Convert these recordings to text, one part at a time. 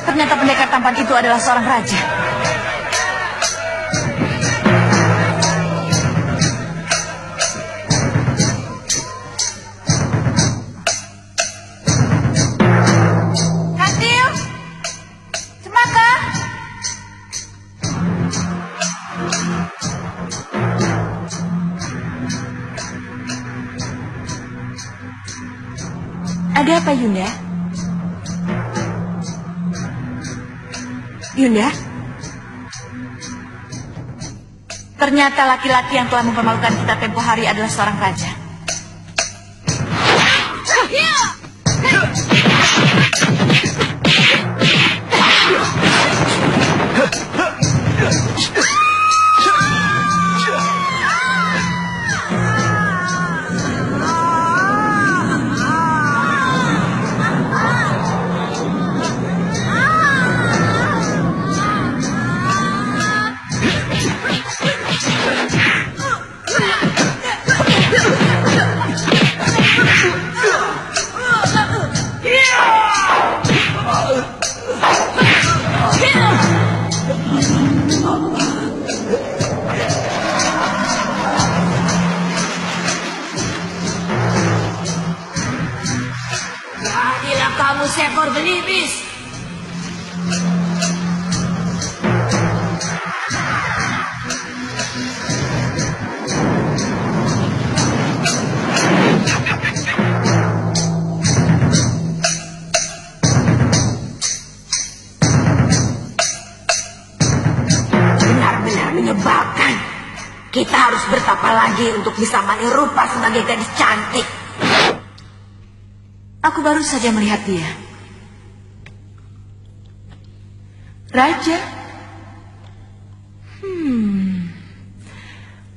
Ternyata pendekar tampan itu adalah seorang raja. Katil, Cemaka. Ada apa, Yunda? Yunda? Ternyata laki-laki yang telah mempermalukan kita tempo hari adalah seorang raja. Jadilah kamu seekor belibis. Benar-benar menyebalkan. Kita harus bertapa lagi untuk bisa manirupa sebagai gadis cantik. Aku baru saja melihat dia. Raja?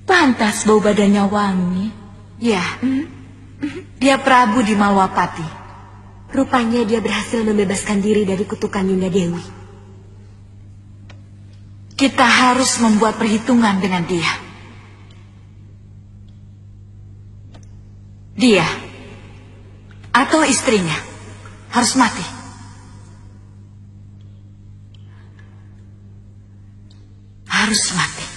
Pantas bau badannya wangi. Ya, dia Prabu di Malwapati. Rupanya dia berhasil membebaskan diri dari kutukan Yunda Dewi. Kita harus membuat perhitungan dengan dia. Dia atau istrinya harus mati. Harus mati.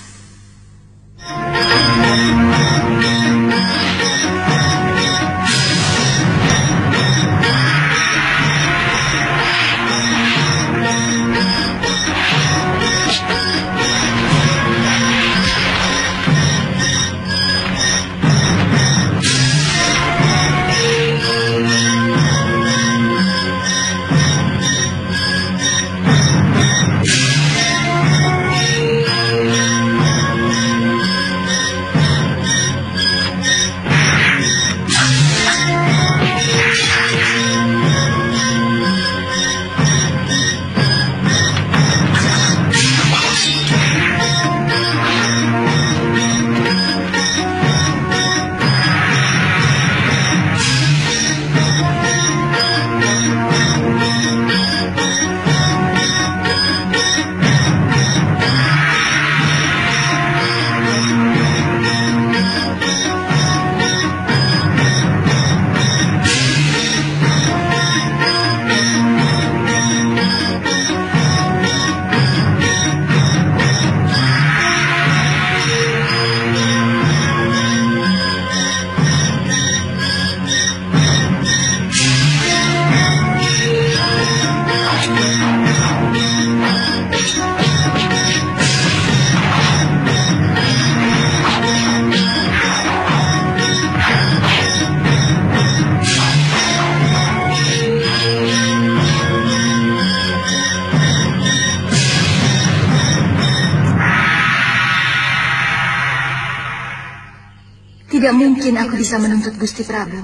Tidak mungkin aku bisa menuntut Gusti Prabu.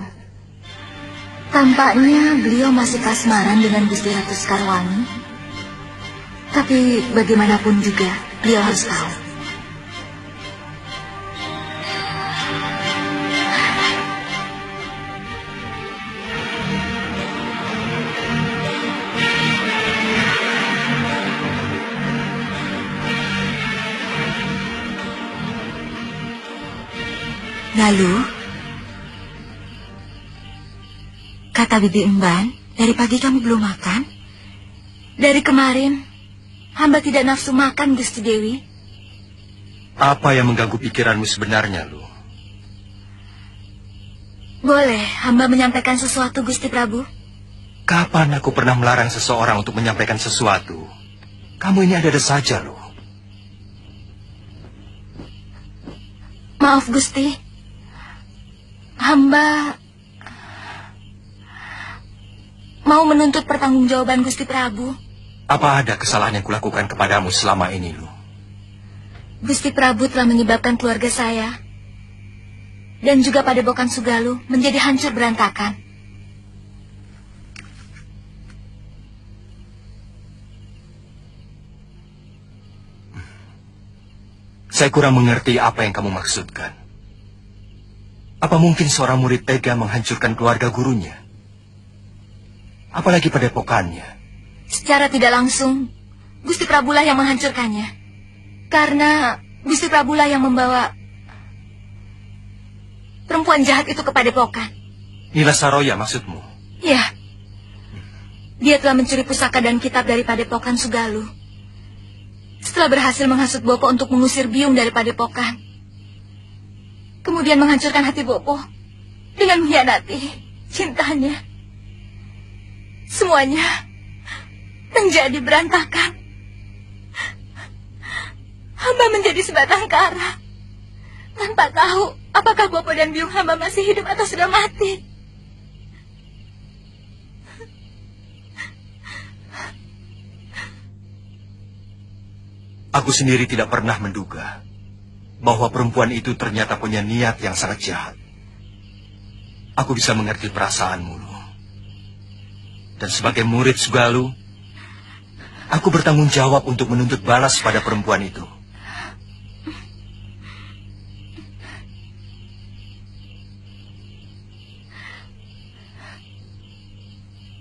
Tampaknya beliau masih kasmaran dengan Gusti Ratu Sekarwangi. Tapi bagaimanapun juga, beliau harus tahu. Lalu, kata Bibi Emban, dari pagi kamu belum makan? Dari kemarin, hamba tidak nafsu makan, Gusti Dewi. Apa yang mengganggu pikiranmu sebenarnya, Lu? Boleh hamba menyampaikan sesuatu, Gusti Prabu? Kapan aku pernah melarang seseorang untuk menyampaikan sesuatu? Kamu ini ada-ada saja, Lu. Maaf, Gusti. Hamba mau menuntut pertanggungjawaban Gusti Prabu. Apa ada kesalahan yang kulakukan kepadamu selama ini, Lu? Gusti Prabu telah menyebabkan keluarga saya dan juga Padepokan Sugalu menjadi hancur berantakan. Saya kurang mengerti apa yang kamu maksudkan. Apa mungkin seorang murid tega menghancurkan keluarga gurunya? Apalagi padepokannya. Secara tidak langsung, Gusti Prabulah yang menghancurkannya. Karena Gusti Prabulah yang membawa perempuan jahat itu ke padepokan. Nila Saroya maksudmu? Ya. Dia telah mencuri pusaka dan kitab dari Padepokan Sugalu. Setelah berhasil menghasut Bopo untuk mengusir Biung dari padepokan. Kemudian menghancurkan hati Bopo dengan mengkhianati cintanya. Semuanya menjadi berantakan. Hamba menjadi sebatang kara tanpa tahu apakah Bopo dan Biung hamba masih hidup atau sudah mati. Aku sendiri tidak pernah menduga bahwa perempuan itu ternyata punya niat yang sangat jahat. Aku bisa mengerti perasaanmu, Lu. Dan sebagai murid Sugalu, aku bertanggung jawab untuk menuntut balas pada perempuan itu.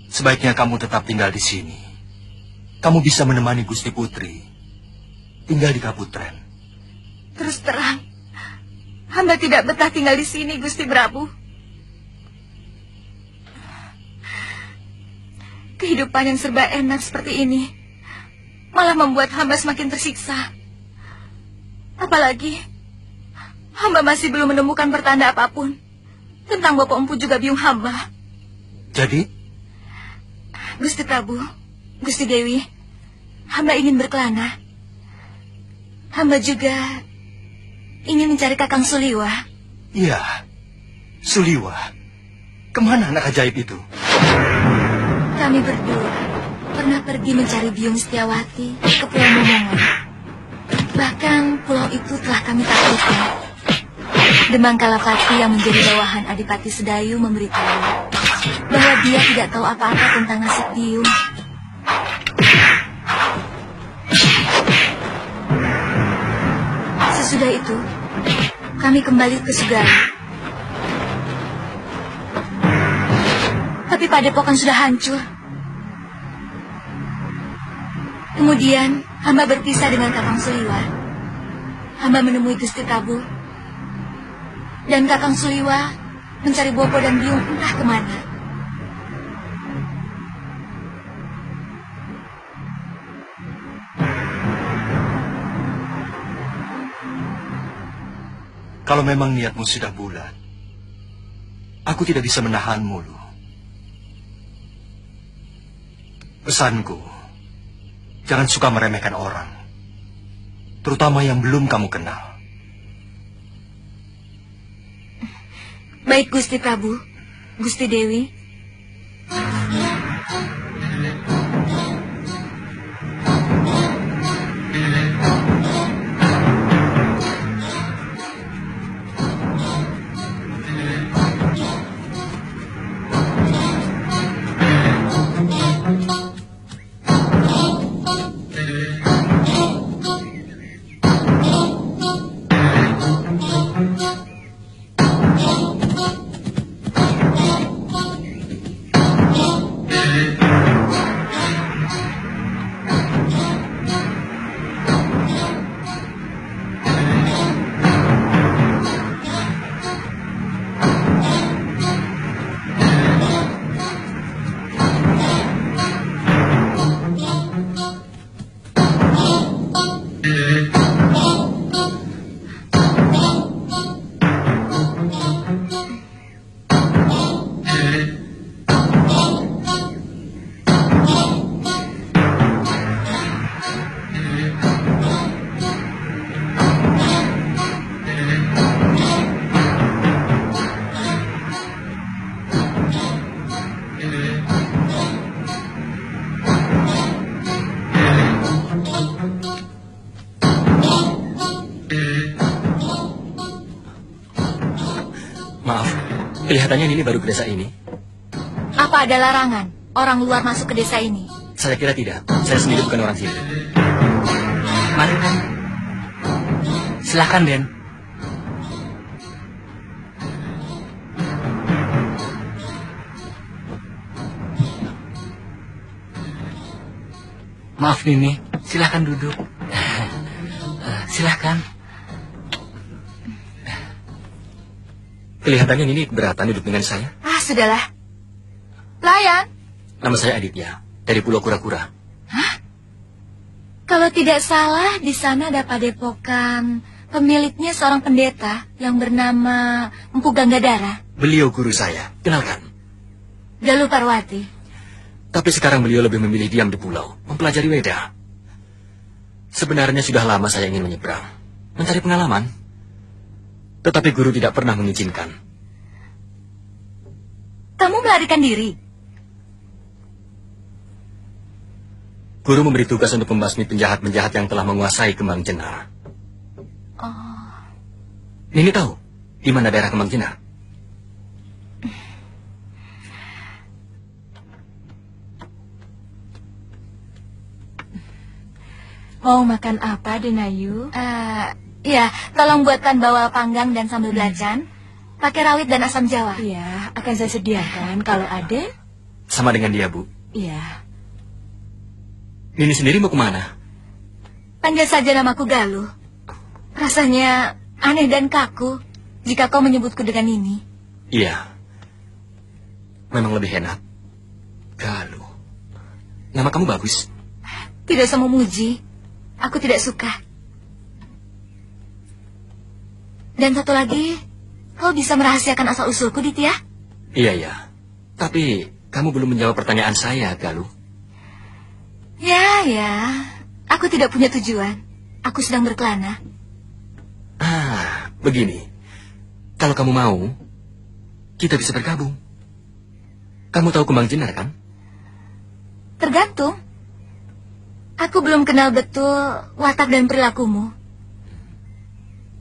Sebaiknya kamu tetap tinggal di sini. Kamu bisa menemani Gusti Putri tinggal di Kaputren. Terus terang, hamba tidak betah tinggal di sini, Gusti Prabu. Kehidupan yang serba enak seperti ini malah membuat hamba semakin tersiksa. Apalagi, hamba masih belum menemukan pertanda apapun tentang Bapak Empu juga Biung hamba. Jadi? Gusti Prabu, Gusti Dewi, hamba ingin berkelana. Hamba juga ingin mencari Kakang Suliwa. Iya, Suliwa. Kemana anak ajaib itu? Kami berdua pernah pergi mencari Biung Setiawati ke Pulau Momongan. Bahkan pulau itu telah kami taklukkan. Demang Kalapati yang menjadi bawahan Adipati Sedayu memberitahu bahwa dia tidak tahu apa-apa tentang nasib Biung. Sesudah itu, kami kembali ke Sugalu. Tapi padepokan sudah hancur. Kemudian, hamba berpisah dengan Kakang Suliwa. Hamba menemui Gusti Prabu. Dan Kakang Suliwa mencari Bopo dan Biung entah kemana. Kalau memang niatmu sudah bulat, aku tidak bisa menahanmu, Lu. Pesanku, jangan suka meremehkan orang, terutama yang belum kamu kenal. Baik, Gusti Prabu, Gusti Dewi. Maaf, kelihatannya Nini baru ke desa ini. Apa ada larangan orang luar masuk ke desa ini? Saya kira tidak. Saya sendiri bukan orang sini. Mari, Den. Silahkan, Den. Maaf, Nini. Silahkan duduk. Silahkan. Kelihatannya Nini keberatan duduk dengan saya. Ah, sudahlah. Layan. Nama saya Aditya, dari Pulau Kura-Kura. Kalau tidak salah, di sana ada padepokan pemiliknya seorang pendeta yang bernama Empu Ganggadara. Beliau guru saya, kenalkan. Galuh Parwati. Tapi sekarang beliau lebih memilih diam di pulau, mempelajari Weda. Sebenarnya sudah lama saya ingin menyeberang, mencari pengalaman. Tetapi guru tidak pernah mengizinkan. Kamu melarikan diri? Guru memberi tugas untuk membasmi penjahat-penjahat yang telah menguasai Kembang Jenar. Oh. Nini tahu di mana daerah Kembang Jenar? Mau makan apa, Denayu? Iya, tolong buatkan bawal panggang dan sambal belacan. Pakai rawit dan asam jawa. Iya, akan saya sediakan kalau ada. Sama dengan dia, Bu. Iya. Nini sendiri mau kemana? Panggil saja namaku Galuh. Rasanya aneh dan kaku jika kau menyebutku dengan ini. Iya. Memang lebih enak. Galuh. Nama kamu bagus. Tidak usah memuji. Aku tidak suka. Dan satu lagi, kau bisa merahasiakan asal-usulku, Ditya? Iya. Tapi kamu belum menjawab pertanyaan saya, Galuh. Ya. Aku tidak punya tujuan. Aku sedang berkelana. Begini. Kalau kamu mau, kita bisa bergabung. Kamu tahu Kembang Jenar, kan? Tergantung. Aku belum kenal betul watak dan perilakumu.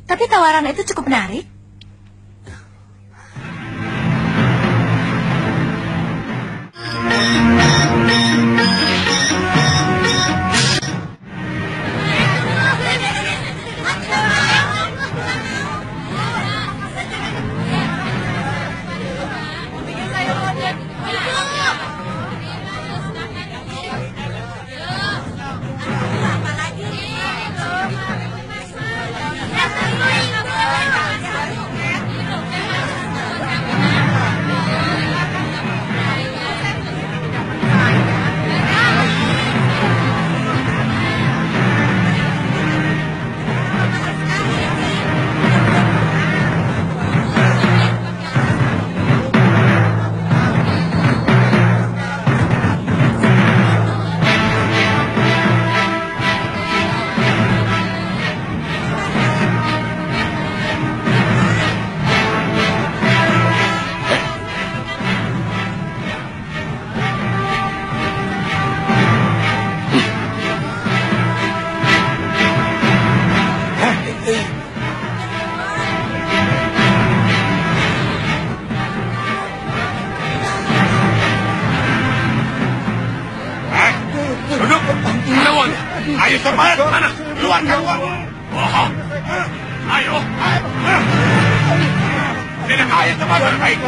Tapi tawaran itu cukup menarik. Ayo cepat, mana? Keluarkan uang. Oh, ayo. Tidak ayo cepat baik.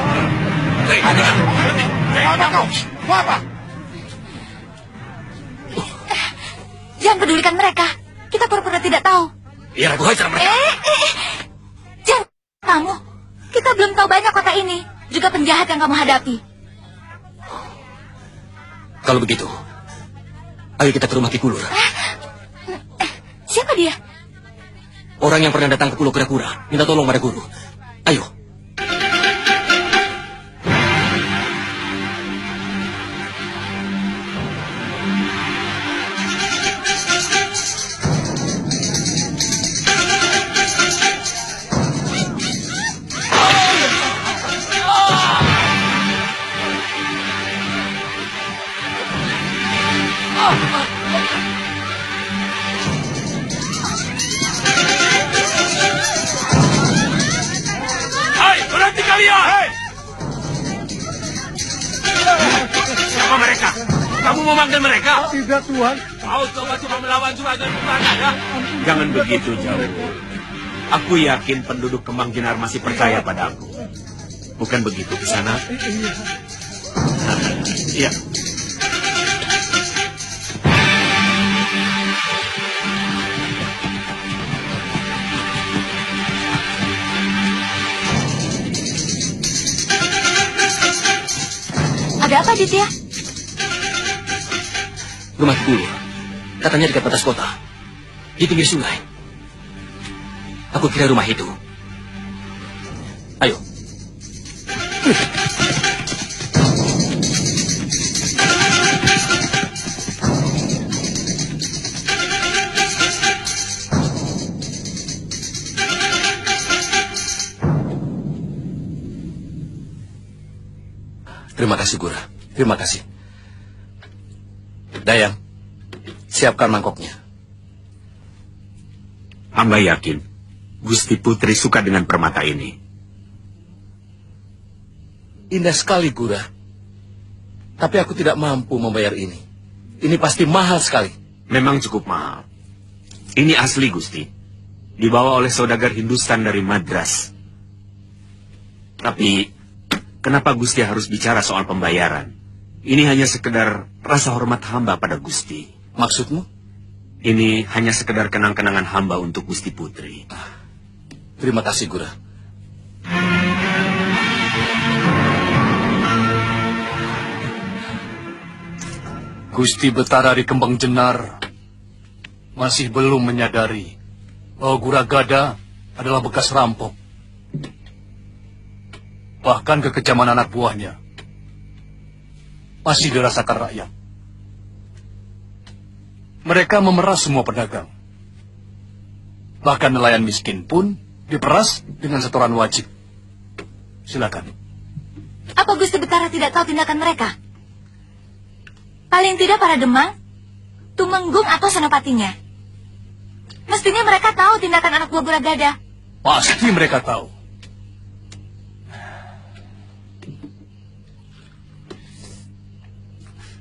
Ada kau. Apa? Jangan pedulikan mereka. Kita pura-pura tidak tahu. Iya, aku hajar mereka. Jangan kamu. Kita belum tahu banyak kota ini. Juga penjahat yang kamu hadapi. Kalau begitu, ayo kita ke rumah Ki Kulur. Siapa dia? Orang yang pernah datang ke Pulau Kura-Kura, minta tolong pada guru. Ayo. mereka? Kamu memanggil mereka? Tidak, Tuhan. Kau coba-coba melawan juragan Kuragada? Jangan begitu, Jawu. Aku yakin penduduk Kembang Jenar masih percaya padaku. Bukan begitu di sana? Iya. Ada apa, Ditya? Rumah Guru. Katanya dekat batas kota. Di pinggir sungai. Aku kira rumah itu. Ayo. Terima kasih, Gura. Terima kasih. Dayang, siapkan mangkoknya. Hamba yakin Gusti Putri suka dengan permata ini. Indah sekali, Gura. Tapi aku tidak mampu membayar ini. Ini pasti mahal sekali. Memang cukup mahal. Ini asli, Gusti. Dibawa oleh saudagar Hindustan dari Madras. Tapi, kenapa Gusti harus bicara soal pembayaran? Ini hanya sekedar rasa hormat hamba pada Gusti. Maksudmu? Ini hanya sekedar kenang-kenangan hamba untuk Gusti Putri. Terima kasih, Gura. Gusti Betara di Kembang Jenar masih belum menyadari bahwa Kuragada adalah bekas rampok. Bahkan kekejaman anak buahnya masih dirasakan rakyat. Mereka memeras semua pedagang. Bahkan nelayan miskin pun diperas dengan setoran wajib. Silakan. Apa Gusti Betara tidak tahu tindakan mereka? Paling tidak para Demang, Tumenggung atau Senopatinya. Mestinya mereka tahu tindakan anak buah Kuragada. Pasti mereka tahu.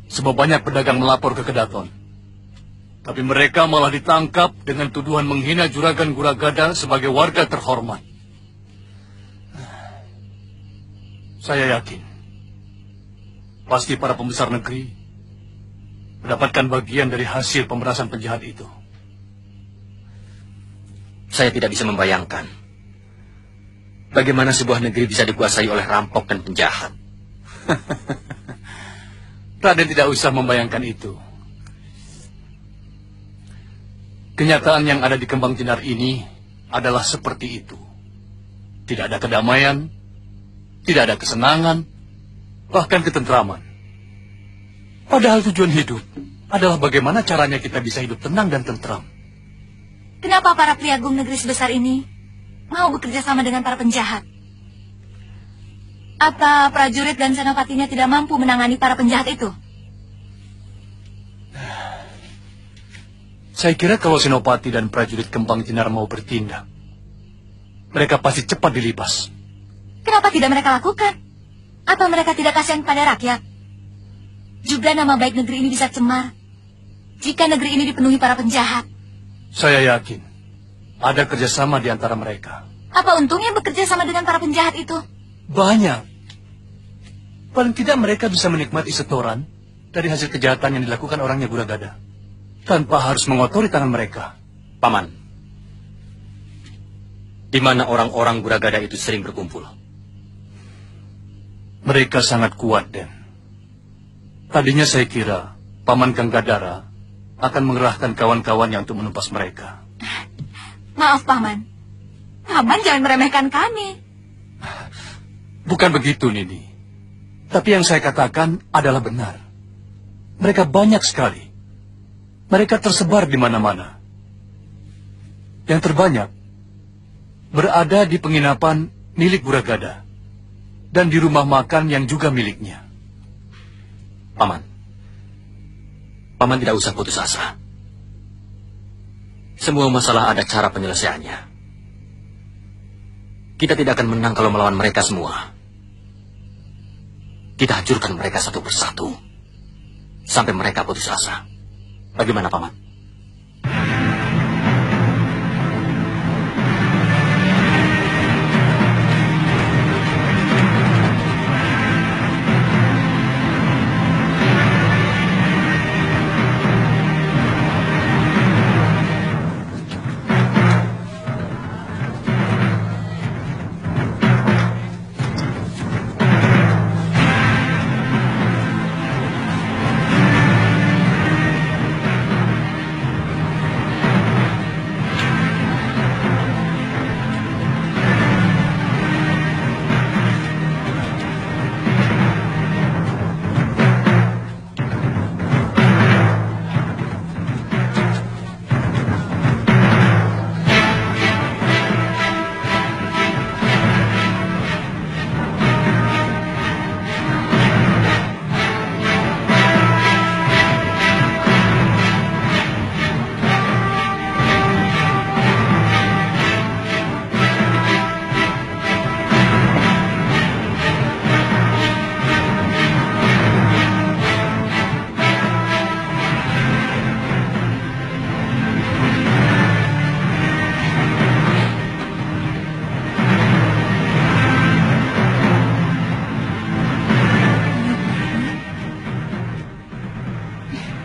Sebab banyak pedagang melapor ke Kedaton. Tapi mereka malah ditangkap dengan tuduhan menghina juragan Kuragada sebagai warga terhormat. Saya yakin, pasti para pembesar negeri mendapatkan bagian dari hasil pemerasan penjahat itu. Saya tidak bisa membayangkan bagaimana sebuah negeri bisa dikuasai oleh rampok dan penjahat. Raden tidak usah membayangkan itu. Kenyataan yang ada di Kembang Jenar ini adalah seperti itu. Tidak ada kedamaian, tidak ada kesenangan, bahkan ketentraman. Padahal tujuan hidup adalah bagaimana caranya kita bisa hidup tenang dan tentram. Kenapa para priagung negeri sebesar ini mau bekerja sama dengan para penjahat? Apa prajurit dan senopatinya tidak mampu menangani para penjahat itu? Saya kira kalau senopati dan prajurit Kembang Jenar mau bertindak, mereka pasti cepat dilibas. Kenapa tidak mereka lakukan? Apa mereka tidak kasihan pada rakyat? Juga nama baik negeri ini bisa cemar jika negeri ini dipenuhi para penjahat. Saya yakin ada kerjasama di antara mereka. Apa untungnya bekerja sama dengan para penjahat itu? Banyak. Paling tidak mereka bisa menikmati setoran dari hasil kejahatan yang dilakukan orangnya Kuragada, tanpa harus mengotori tangan mereka. Paman, di mana orang-orang Kuragada itu sering berkumpul? Mereka sangat kuat, Den. Tadinya saya kira Paman Ganggadara akan mengerahkan kawan-kawannya untuk menumpas mereka. Maaf, Paman. Paman jangan meremehkan kami. Bukan begitu, Nini. Tapi yang saya katakan adalah benar. Mereka banyak sekali. Mereka tersebar di mana-mana. Yang terbanyak berada di penginapan milik Kuragada dan di rumah makan yang juga miliknya. Paman, Paman tidak usah putus asa. Semua masalah ada cara penyelesaiannya. Kita tidak akan menang kalau melawan mereka semua. Kita hancurkan mereka satu persatu. sampai mereka putus asa. Bagaimana, Paman?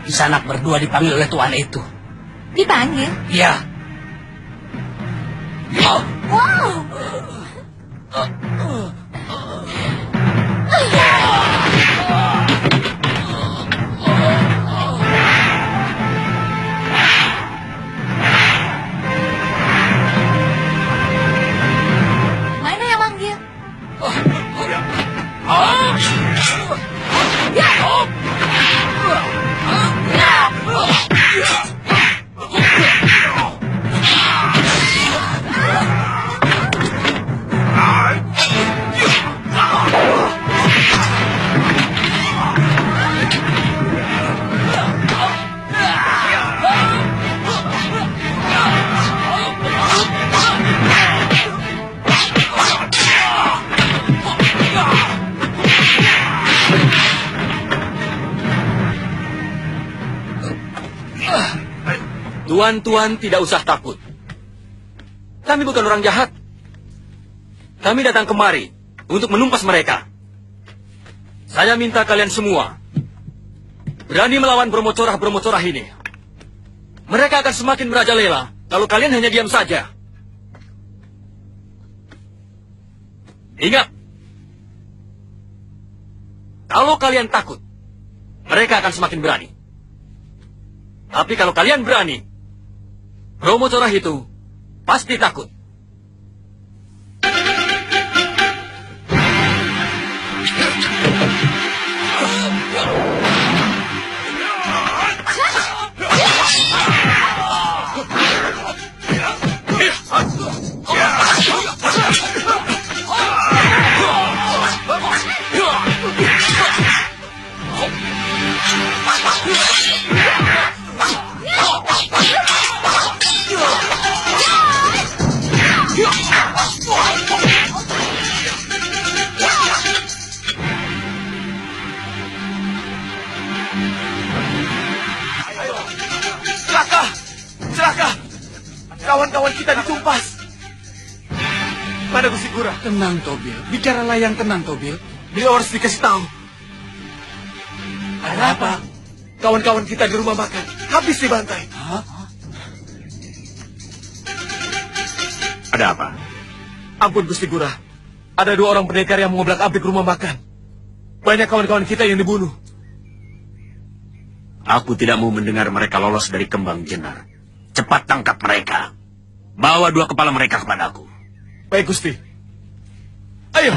Kisanak berdua dipanggil oleh tuan itu. Dipanggil? Iya. Wow! Mana yang manggil? Tuan-tuan tidak usah takut. Kami bukan orang jahat. Kami datang kemari untuk menumpas mereka. Saya minta kalian semua berani melawan bromocorah-bromocorah ini. Mereka akan semakin merajalela kalau kalian hanya diam saja. Ingat, kalau kalian takut, mereka akan semakin berani. Tapi kalau kalian berani, bromocorah itu pasti takut. Kawan-kawan kita ditumpas. Mana Gusti Gura? Tenang, Tobil. Bicaralah yang tenang, Tobil. Beliau harus dikasih tahu. Ada apa? Kawan-kawan kita di rumah makan habis dibantai. Ada apa? Ampun Gusti Gura. Ada 2 orang pendekar yang mengobrak-abrik rumah makan. Banyak kawan-kawan kita yang dibunuh. Aku tidak mau mendengar mereka lolos dari kembang jenar. Cepat tangkap mereka. Bawa 2 kepala mereka kepadaku. Baik Gusti. Ayo.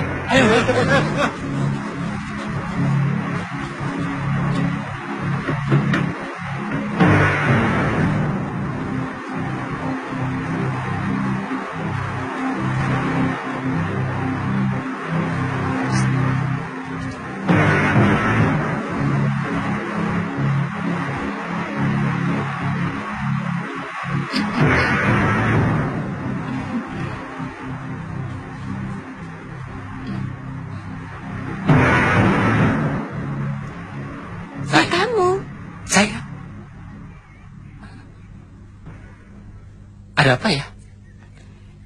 Ada apa ya?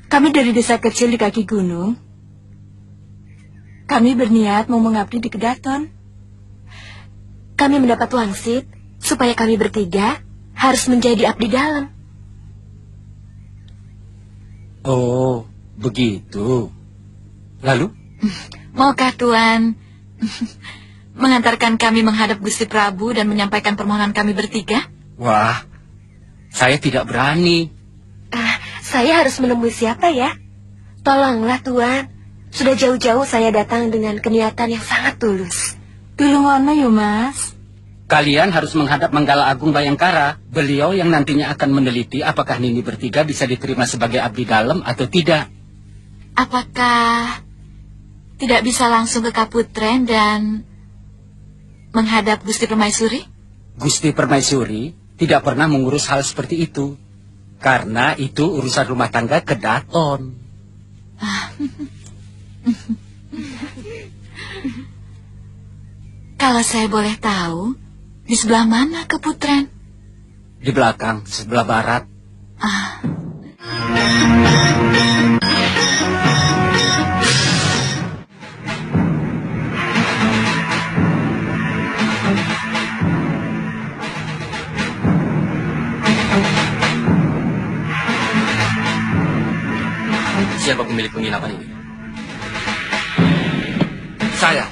Kami dari desa kecil di kaki gunung. Kami berniat mau mengabdi di Kedaton. Kami mendapat wangsit supaya kami bertiga harus menjadi abdi dalam. Oh, begitu. Lalu? Maukah Tuan mengantarkan kami menghadap Gusti Prabu dan menyampaikan permohonan kami bertiga? Wah, saya tidak berani. Saya harus menemui siapa ya? Tolonglah Tuan. Sudah jauh-jauh saya datang dengan keniatan yang sangat tulus. Dulu ngono yuk Mas. Kalian harus menghadap Manggala Agung Bayangkara. Beliau yang nantinya akan meneliti apakah Nini bertiga bisa diterima sebagai abdi dalam atau tidak. Apakah tidak bisa langsung ke Kaputren dan menghadap Gusti Permaisuri? Gusti Permaisuri tidak pernah mengurus hal seperti itu. Karena itu urusan rumah tangga Kedaton. Kalau saya boleh tahu, di sebelah mana Kaputren? Di belakang, sebelah barat. Siapa pemilik penginapan ini? Saya.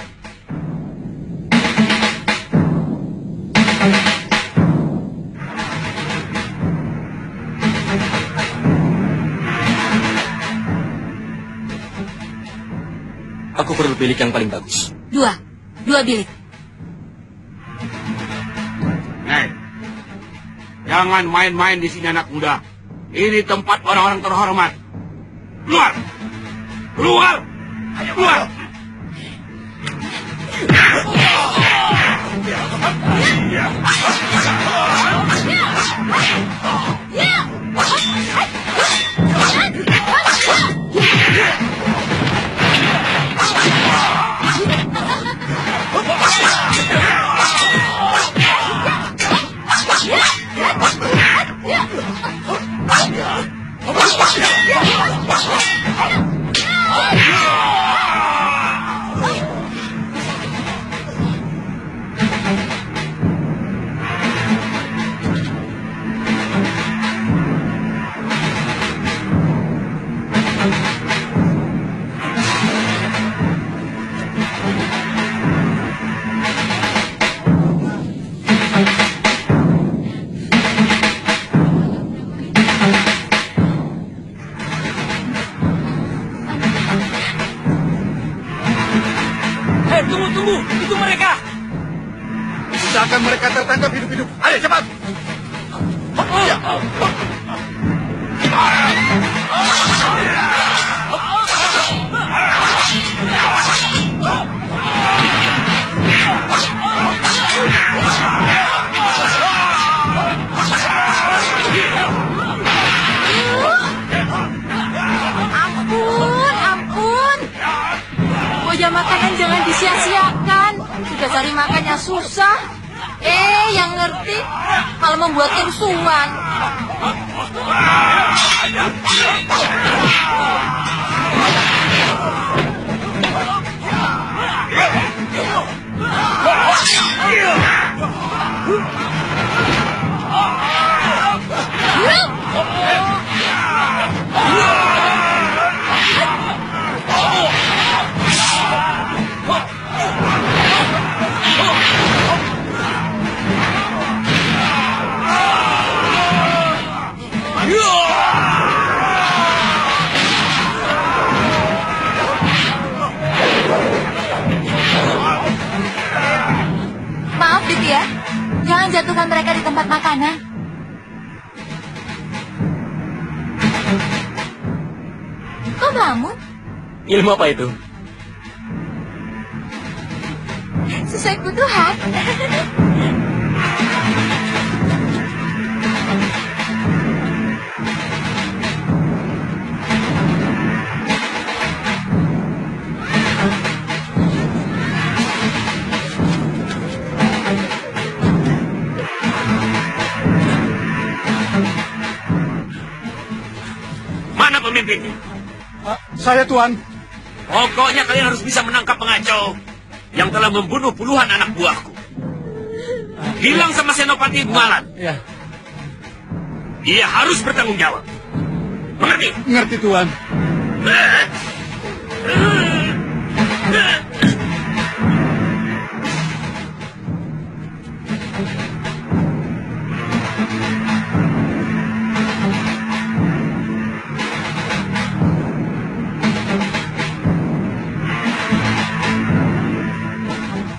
Aku perlu bilik yang paling bagus. Dua bilik. Hei, jangan main-main di sini anak muda. Ini tempat orang-orang terhormat. Keluar! Keluar! Keluar! Tunggu! Itu mereka! Usahakan mereka tertangkap hidup-hidup. Ayo cepat! Ampun! Boja makanan jangan disia-siakan. Sudah cari makannya susah. Yang ngerti malah membuat kerusuhan. Maaf, Ditya. Jangan jatuhkan mereka di tempat makanan. Kok melamun? Ilmu apa itu? Sesuai kebutuhan. ini? Saya, Tuan. Pokoknya kalian harus bisa menangkap pengacau yang telah membunuh puluhan anak buahku. Bilang sama Senopati Gumalan. Ya. Dia harus bertanggung jawab. Mengerti? Ngerti, Tuan.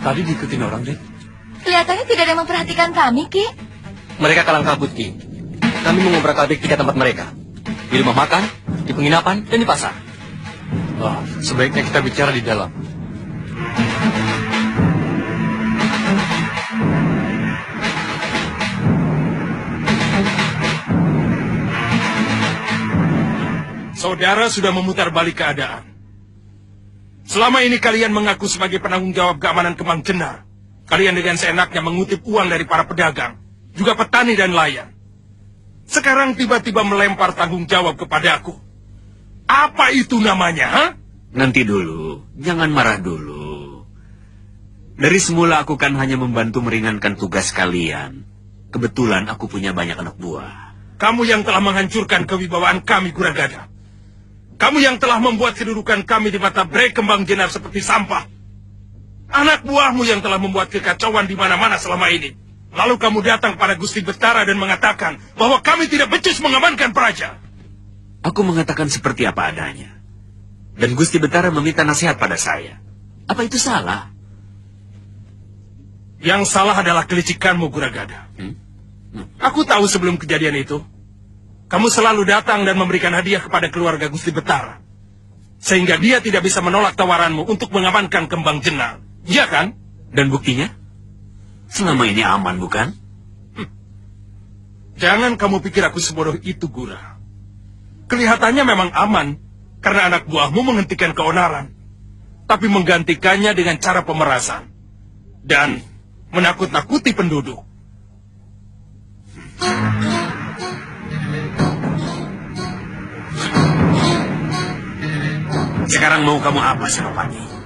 Tadi diikutin orang, Dek. Kelihatannya tidak ada yang memperhatikan kami, Ki. Mereka kalang kabut, Ki. Kami mengobrak-abrik 3 tempat mereka. Di rumah makan, di penginapan, dan di pasar. Oh, sebaiknya kita bicara di dalam. Saudara sudah memutar balik keadaan. Selama ini kalian mengaku sebagai penanggung jawab keamanan Kembang Jenar. Kalian dengan seenaknya mengutip uang dari para pedagang, juga petani dan nelayan. Sekarang tiba-tiba melempar tanggung jawab kepadaku. Apa itu namanya, ha? Nanti dulu, jangan marah dulu. Dari semula aku kan hanya membantu meringankan tugas kalian. Kebetulan aku punya banyak anak buah. Kamu yang telah menghancurkan kewibawaan kami, Guragada. Kamu yang telah membuat kedudukan kami di mata Bray Kembang Jenar seperti sampah. Anak buahmu yang telah membuat kekacauan di mana-mana selama ini. Lalu kamu datang pada Gusti Betara dan mengatakan bahwa kami tidak becus mengamankan praja. Aku mengatakan seperti apa adanya. Dan Gusti Betara meminta nasihat pada saya. Apa itu salah? Yang salah adalah kelicikanmu, Guragada. Aku tahu sebelum kejadian itu, kamu selalu datang dan memberikan hadiah kepada keluarga Gusti Betara. Sehingga dia tidak bisa menolak tawaranmu untuk mengamankan Kembang Jenar. Iya kan? Dan buktinya? Selama ini aman, bukan? Jangan kamu pikir aku sebodoh itu, Gura. Kelihatannya memang aman, karena anak buahmu menghentikan keonaran. Tapi menggantikannya dengan cara pemerasan. Dan menakut-nakuti penduduk. Sekarang mau kamu apa, Senopati?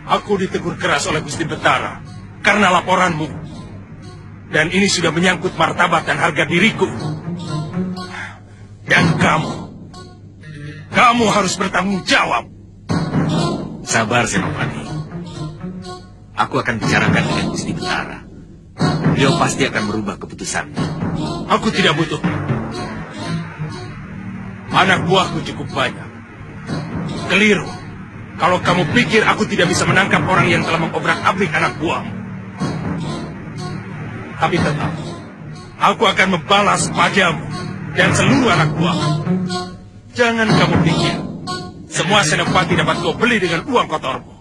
Aku ditegur keras oleh Gusti Betara karena laporanmu. Dan ini sudah menyangkut martabat dan harga diriku. Dan kamu harus bertanggung jawab. Sabar, Senopati. Aku akan bicarakan dengan Gusti Betara. Dia pasti akan merubah keputusannya. Aku tidak butuh. Anak buahku cukup banyak. Keliru. Kalau kamu pikir aku tidak bisa menangkap orang yang telah mengobrak-abrik anak buahmu. Tapi tetap, aku akan membalas padamu dan seluruh anak buahmu. Jangan kamu pikir semua senopati dapat kau beli dengan uang kotormu.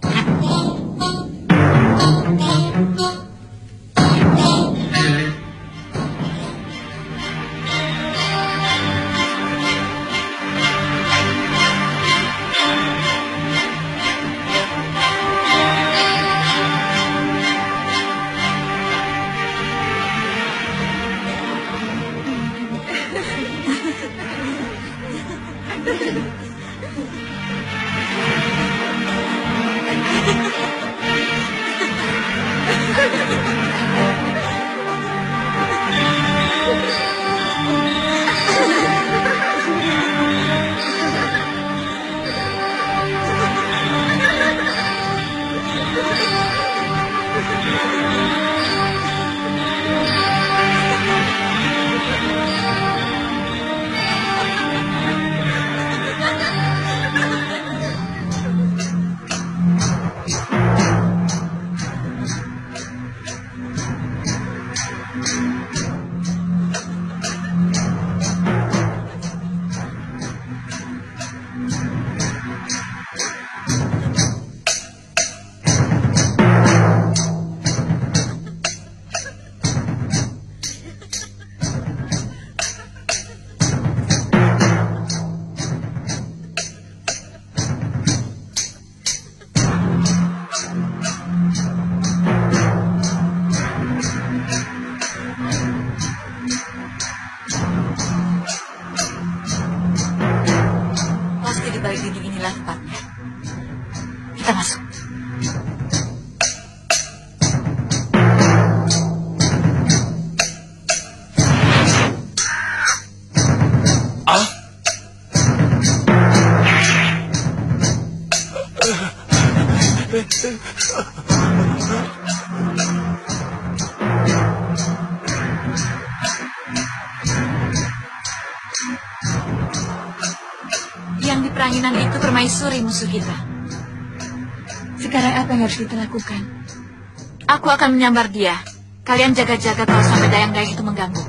inilah tempatnya. Kita masuk. Yang di peranginan itu permaisuri musuh kita. Sekarang apa yang harus kita lakukan? Aku akan menyambar dia. Kalian jaga-jaga kalau sampai dayang-dayang itu mengganggu.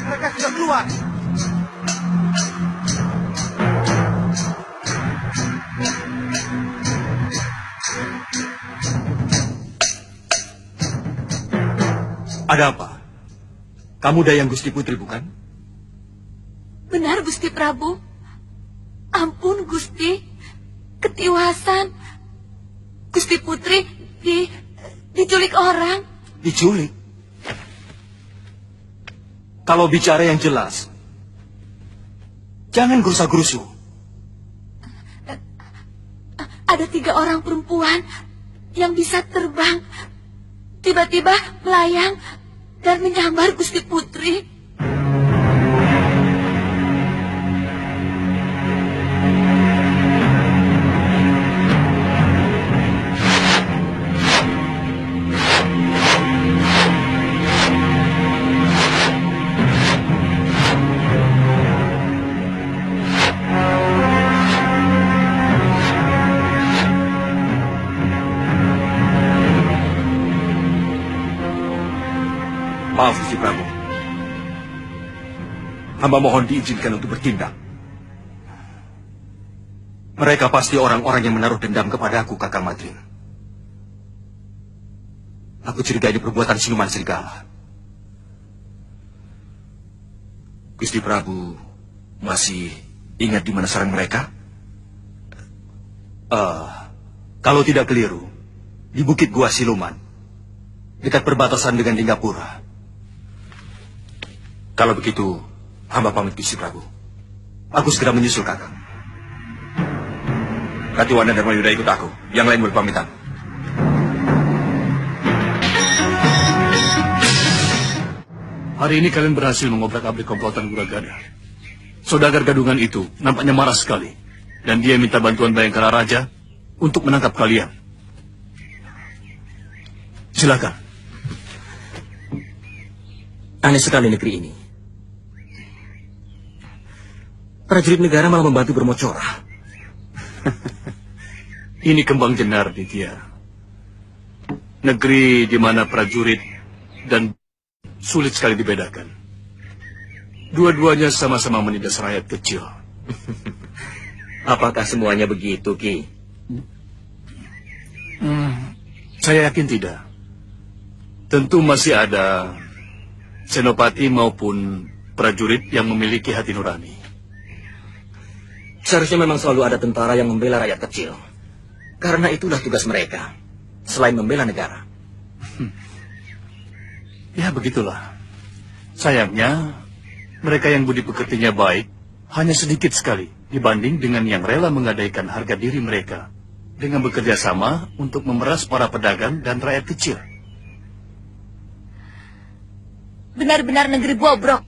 Mereka sudah keluar. Ada apa? Kamu Dayang Gusti Putri, bukan? Benar, Gusti Prabu. Ampun, Gusti. Ketiwasan. Gusti Putri diculik orang. Diculik? Kalau bicara yang jelas, jangan gerusa-gerusu. Ada 3 orang perempuan yang bisa terbang. Tiba-tiba melayang dan menyambar Gusti Putri. Maaf, Gusti Prabu. Hamba mohon diizinkan untuk bertindak. Mereka pasti orang-orang yang menaruh dendam kepadaku, Kakang Madrin. Aku curiga ini perbuatan siluman serigala. Gusti Prabu masih ingat di mana sarang mereka? Kalau tidak keliru, di Bukit Gua Siluman, dekat perbatasan dengan Linggapura. Kalau begitu, hamba pamit, Gusti Prabu. Aku segera menyusul, Kakang. Katiwana dan Mayuda ikut aku. Yang lain berpamitan. Hari ini kalian berhasil mengobrak-abrik komplotan Guragada. Saudagar gadungan itu nampaknya marah sekali. Dan dia minta bantuan Bayangkara Raja untuk menangkap kalian. Silakan. Aneh sekali negeri ini. Prajurit negara malah membantu bermocora. Ini Kembang Jenar, Ditya. Negeri di mana prajurit dan sulit sekali dibedakan. Dua-duanya sama-sama menindas rakyat kecil. Apakah semuanya begitu, Ki? Saya yakin tidak. Tentu masih ada senopati maupun prajurit yang memiliki hati nurani. Seharusnya memang selalu ada tentara yang membela rakyat kecil. Karena itulah tugas mereka, selain membela negara. Ya, begitulah. Sayangnya, mereka yang budi pekertinya baik hanya sedikit sekali dibanding dengan yang rela menggadaikan harga diri mereka dengan bekerja sama untuk memeras para pedagang dan rakyat kecil. Benar-benar negeri bobrok.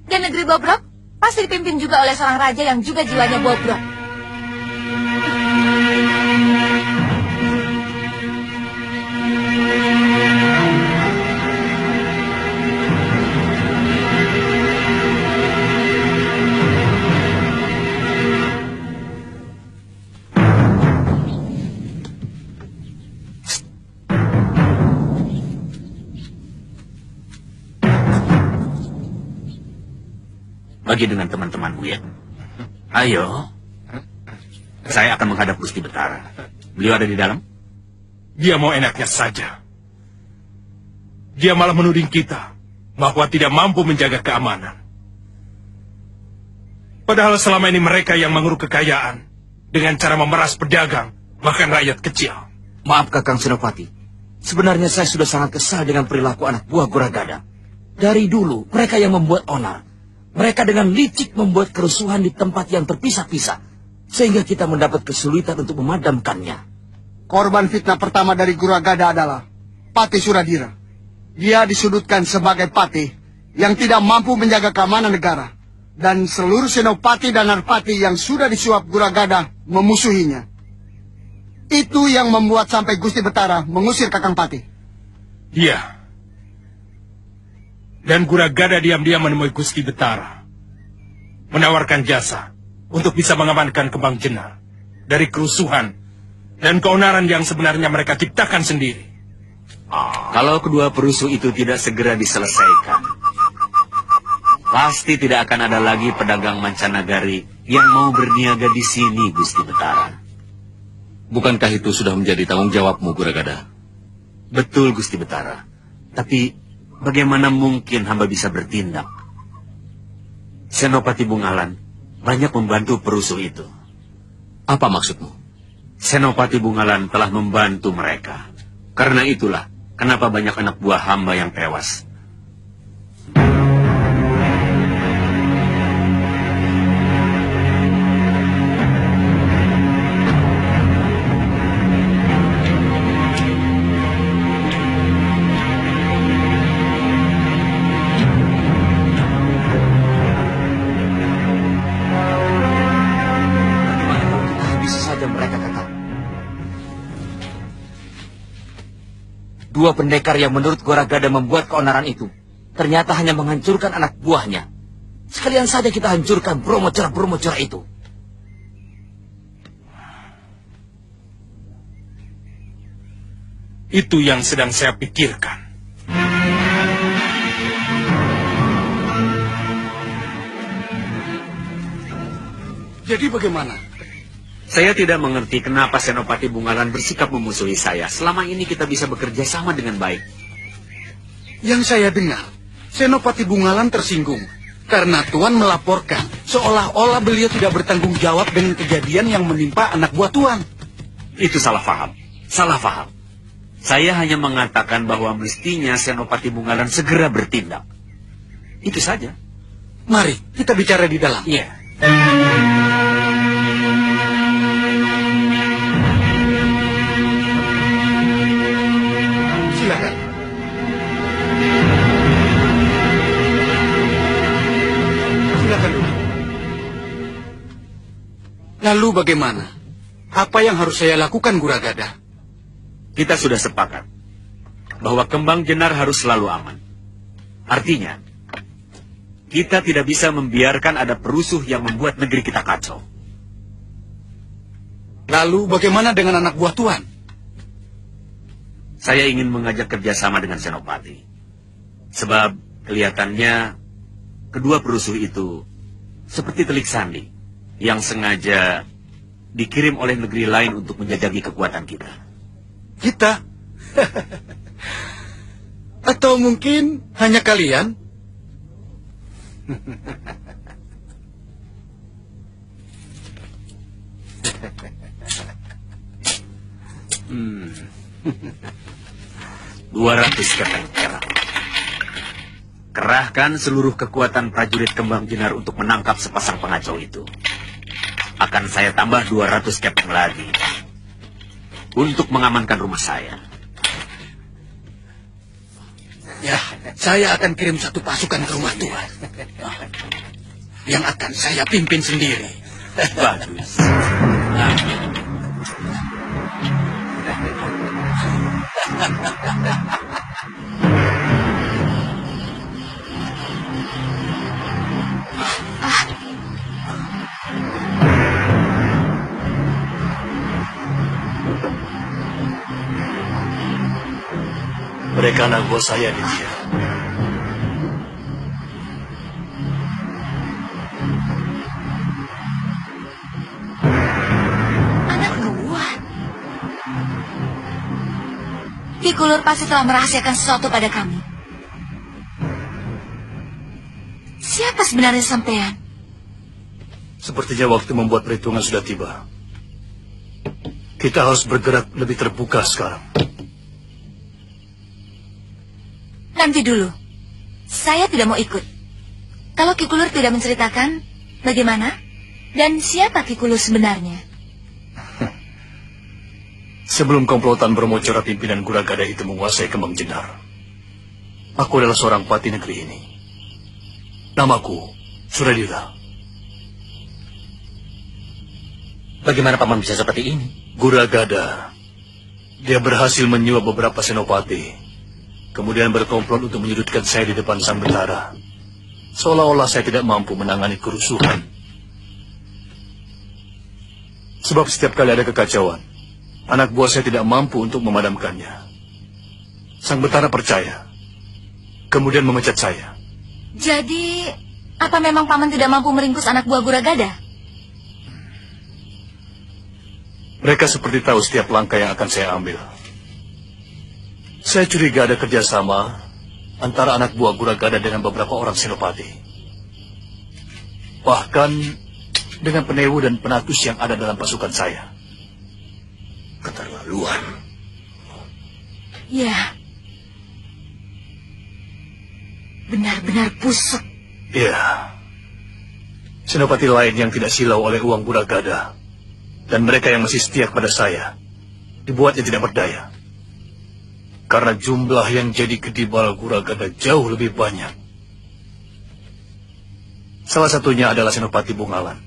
Dan negeri bobrok pasti dipimpin juga oleh seorang raja yang juga jiwanya bobrok. Bagi dengan teman-temanmu ya. Ayo. Saya akan menghadap Gusti Betara. Beliau ada di dalam? Dia mau enaknya saja. Dia malah menuding kita bahwa tidak mampu menjaga keamanan. Padahal selama ini mereka yang menguruk kekayaan dengan cara memeras pedagang, bahkan rakyat kecil. Maaf Kakang Senopati, sebenarnya saya sudah sangat kesal dengan perilaku anak buah Guragada. Dari dulu mereka yang membuat onar. Mereka dengan licik membuat kerusuhan di tempat yang terpisah-pisah, sehingga kita mendapat kesulitan untuk memadamkannya. Korban fitnah pertama dari Guragada adalah Patih Suradira. Dia disudutkan sebagai patih yang tidak mampu menjaga keamanan negara. Dan seluruh senopati dan narpati yang sudah disuap Guragada memusuhinya. Itu yang membuat sampai Gusti Betara mengusir Kakang Patih. Iya. Dan Guragada diam-diam menemui Gusti Betara, menawarkan jasa untuk bisa mengamankan Kembang Jenar dari kerusuhan dan keonaran yang sebenarnya mereka ciptakan sendiri. Kalau kedua perusuh itu tidak segera diselesaikan, pasti tidak akan ada lagi pedagang mancanagari yang mau berniaga di sini, Gusti Betara. Bukankah itu sudah menjadi tanggung jawabmu, Guragada? Betul, Gusti Betara. Tapi bagaimana mungkin hamba bisa bertindak? Senopati Bungalan banyak membantu perusuh itu. Apa maksudmu? Senopati Bungalan telah membantu mereka. Karena itulah kenapa banyak anak buah hamba yang tewas. Dua pendekar yang menurut Guragada membuat keonaran itu ternyata hanya menghancurkan anak buahnya. Sekalian saja kita hancurkan bromocor-bromocor itu. Itu yang sedang saya pikirkan. Jadi bagaimana? Saya tidak mengerti kenapa Senopati Bungalan bersikap memusuhi saya. Selama ini kita bisa bekerja sama dengan baik. Yang saya dengar, Senopati Bungalan tersinggung karena Tuan melaporkan seolah-olah beliau tidak bertanggung jawab dengan kejadian yang menimpa anak buah Tuan. Itu salah paham. Salah paham. Saya hanya mengatakan bahwa mestinya Senopati Bungalan segera bertindak. Itu saja. Mari, kita bicara di dalam. Iya. Silakan. Silakan duduk. Lalu bagaimana? Apa yang harus saya lakukan, Guragada? Kita sudah sepakat bahwa Kembang Jenar harus selalu aman. Artinya, kita tidak bisa membiarkan ada perusuh yang membuat negeri kita kacau. Lalu bagaimana dengan anak buah Tuan? Saya ingin mengajak kerjasama dengan Senopati. Sebab kelihatannya kedua perusuh itu seperti telik sandi yang sengaja dikirim oleh negeri lain untuk menjajaki kekuatan kita. Kita? Atau mungkin hanya kalian? Hmm. 200 keping perak. Kerahkan seluruh kekuatan prajurit Kembang Jenar untuk menangkap sepasang pengacau itu. Akan saya tambah 200 keping lagi untuk mengamankan rumah saya. Ya, saya akan kirim satu pasukan ke rumah Tuan. Yang akan saya pimpin sendiri. Bagus. Mereka anak buah saya, Ditya. Ki Kulur pasti telah merahasiakan sesuatu pada kami. Siapa sebenarnya sampean? Sepertinya waktu membuat perhitungan sudah tiba. Kita harus bergerak lebih terbuka sekarang. Nanti dulu. Saya tidak mau ikut. Kalau Ki Kulur tidak menceritakan, bagaimana? Dan siapa Ki Kulur sebenarnya? Sebelum komplotan Brahmacora pimpinan Guragada itu menguasai Kembang Jenar, aku adalah seorang pati negeri ini. Namaku Suradira. Bagaimana paman bisa seperti ini? Guragada, dia berhasil menyuap beberapa senopati, kemudian berkomplot untuk menyudutkan saya di depan sang bentara. Seolah-olah saya tidak mampu menangani kerusuhan. Sebab setiap kali ada kekacauan, anak buah saya tidak mampu untuk memadamkannya. Sang bentara percaya, kemudian memecat saya. Jadi, apa memang paman tidak mampu meringkus anak buah Guragada? Mereka seperti tahu setiap langkah yang akan saya ambil. Saya curiga ada kerjasama antara anak buah Guragada dengan beberapa orang senopati. Bahkan dengan penewu dan penatus yang ada dalam pasukan saya. Keterlaluan. Ya. Benar-benar busuk. Ya. Senopati lain yang tidak silau oleh uang Guragada, dan mereka yang masih setia kepada saya, dibuatnya tidak berdaya. Karena jumlah yang jadi kedibal Guragada jauh lebih banyak. Salah satunya adalah Senopati Bungalan.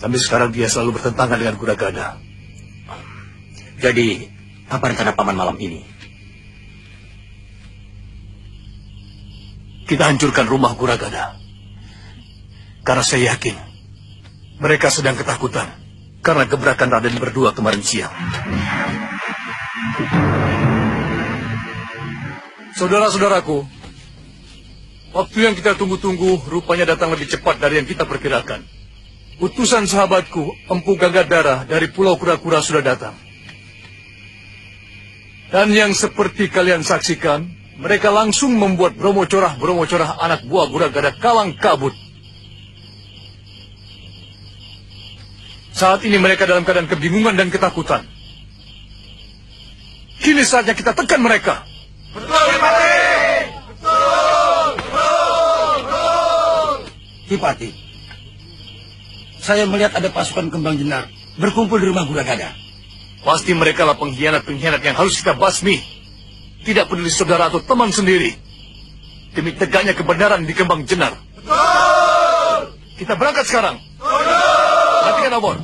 Sampai sekarang dia selalu bertentangan dengan Guragada. Jadi, apa rencana paman malam ini? Kita hancurkan rumah Guragada. Karena saya yakin mereka sedang ketakutan karena gebrakan Raden berdua kemarin siang. Saudara-saudaraku, waktu yang kita tunggu-tunggu rupanya datang lebih cepat dari yang kita perkirakan. Utusan sahabatku, Empu Gagandara dari Pulau Kura-Kura sudah datang. Dan yang seperti kalian saksikan, mereka langsung membuat Brahmacora anak buah Guragada kalang kabut. Saat ini mereka dalam keadaan kebingungan dan ketakutan. Kini saatnya kita tekan mereka. Kipati, saya melihat ada pasukan Kembang Jenar berkumpul di rumah Guragada. Pasti mereka lah pengkhianat-pengkhianat yang harus kita basmi. Tidak peduli saudara atau teman sendiri. Demi tegaknya kebenaran di Kembang Jenar. Kita berangkat sekarang. Perhatikan nomor.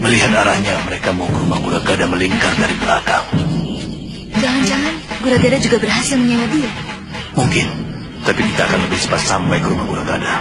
Melihat arahnya, mereka mau ke rumah Guragada melingkar dari belakang. Jangan-jangan Guragada juga berhasil menyewa dia. Mungkin, tapi kita akan lebih cepat sampai ke rumah Guragada.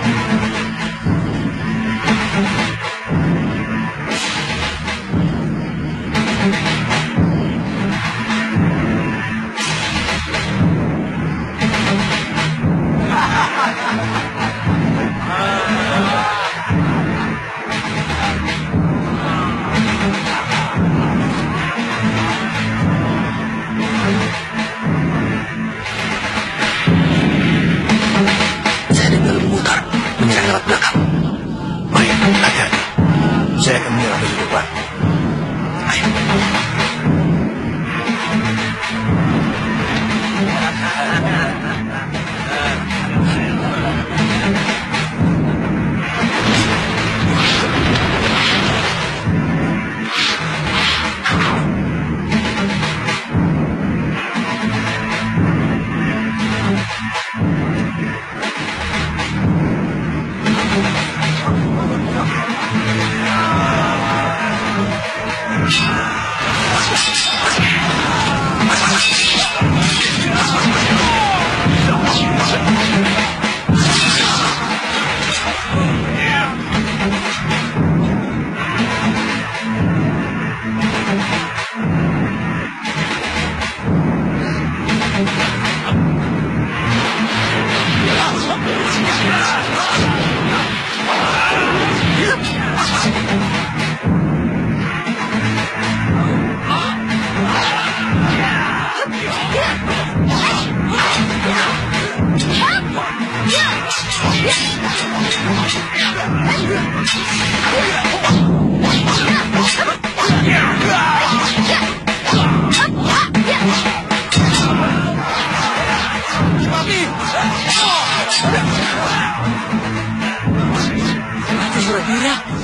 Saya dengar memutar, menyerang lewat belakang. Baik, hati-hati. Saya akan menyerang dari depan. Ayo.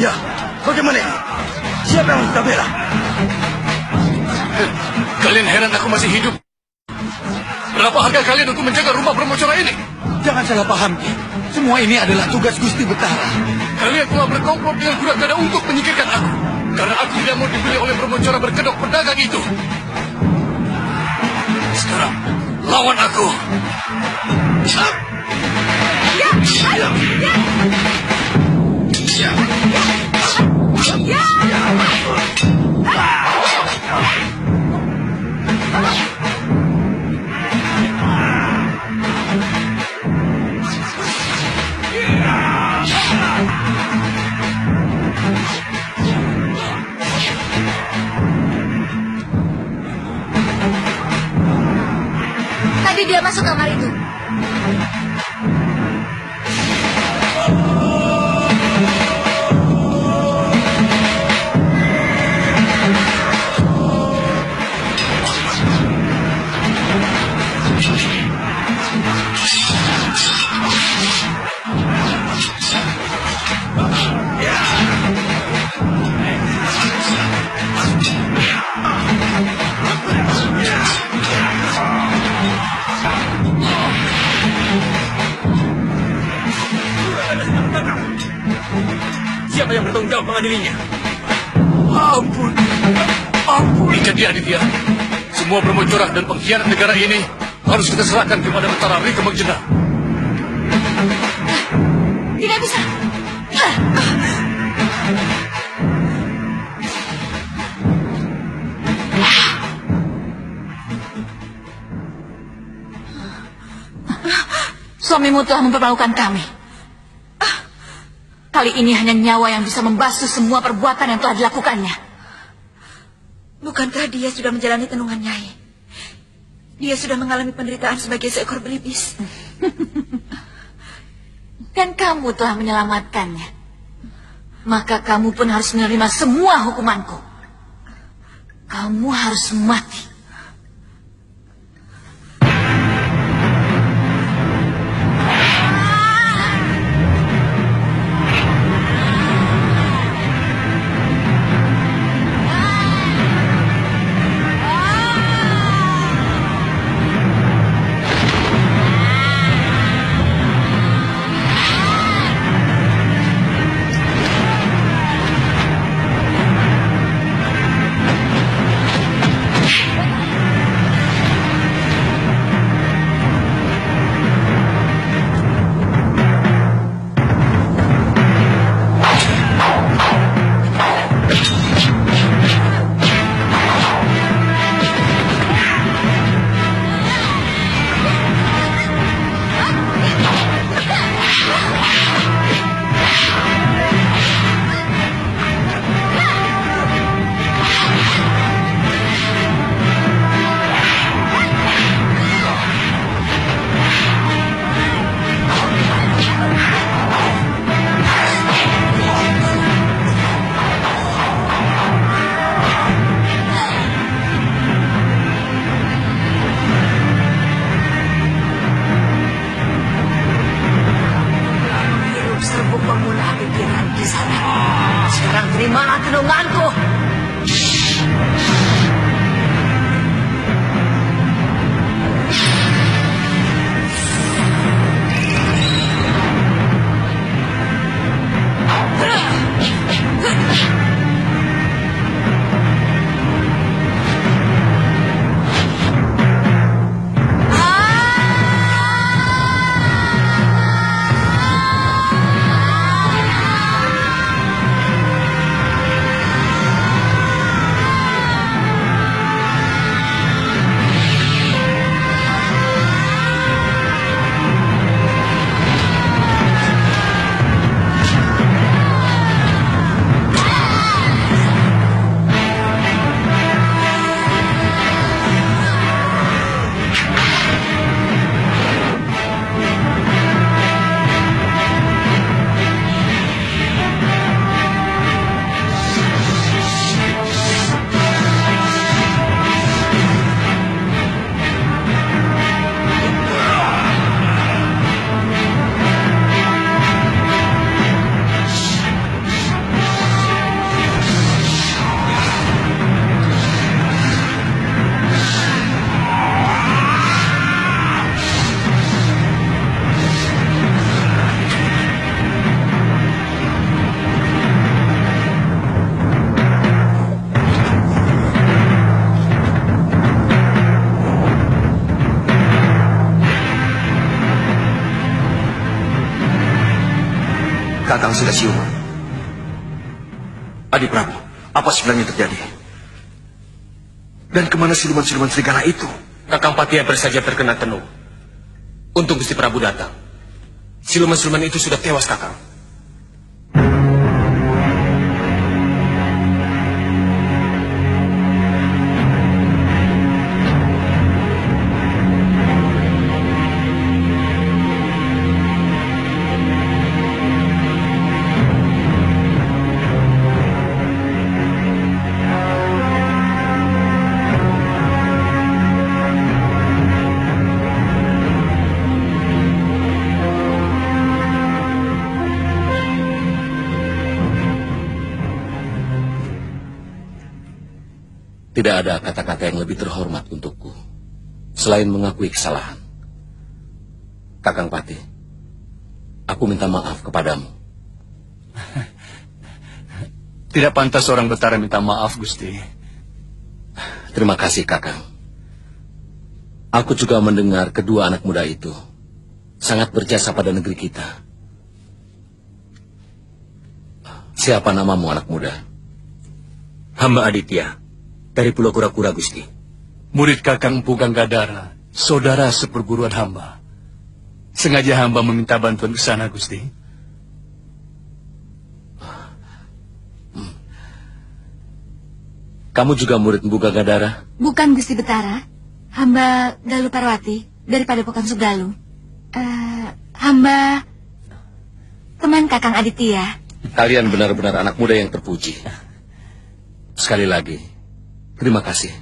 Ya, bagaimana ini? Siapa yang kita bela? Kalian heran aku masih hidup? Berapa harga kalian untuk menjaga rumah Brahmacora ini? Jangan salah paham, Ki. Semua ini adalah tugas Gusti Betara. Kalian telah berkomplot dengan Guragada untuk menyingkirkan aku. Karena aku tidak mau dibeli oleh Brahmacora berkedok pedagang itu. Sekarang, lawan aku. Tadi dia masuk kamar itu. Siapa yang bertanggung jawab mengadilinya? Ampun. Ampun. Ingat dia, Aditya. Semua Brahmacora dan pengkhianat negara ini harus kita serahkan kepada Betara Ri Kemangjenah. Tidak bisa. Suamimu telah mempermalukan kami. Kali ini hanya nyawa yang bisa membasuh semua perbuatan yang telah dilakukannya. Bukankah dia sudah menjalani tenungan Nyai? Dia sudah mengalami penderitaan sebagai seekor belibis. Dan kamu telah menyelamatkannya. Maka kamu pun harus menerima semua hukumanku. Kamu harus mati. pikiran di sana. Sekarang terimalah tenunganku. Kakang sudah siuman. Adi Prabu, apa sebenarnya terjadi? Dan kemana siluman-siluman serigala itu? Kakang Patih baru saja terkena tenung. Untung Gusti Prabu datang. Siluman-siluman itu sudah tewas, Kakang. Tidak ada kata-kata yang lebih terhormat untukku selain mengakui kesalahan. Kakang Patih, aku minta maaf kepadamu. Tidak pantas seorang Betara minta maaf, Gusti. Terima kasih, Kakang. Aku juga mendengar kedua anak muda itu sangat berjasa pada negeri kita. Siapa namamu, anak muda? Hamba Aditya, dari Pulau Kura-Kura, Gusti. Murid Kakang Empu Ganggadara, saudara seperguruan hamba. Sengaja hamba meminta bantuan ke sana, Gusti. Kamu juga murid Empu Ganggadara? Bukan, Gusti Betara. Hamba Galuh Parwati dari Padepokan Sugaluh. Hamba teman Kakang Aditya. Kalian benar-benar anak muda yang terpuji. Sekali lagi, terima kasih.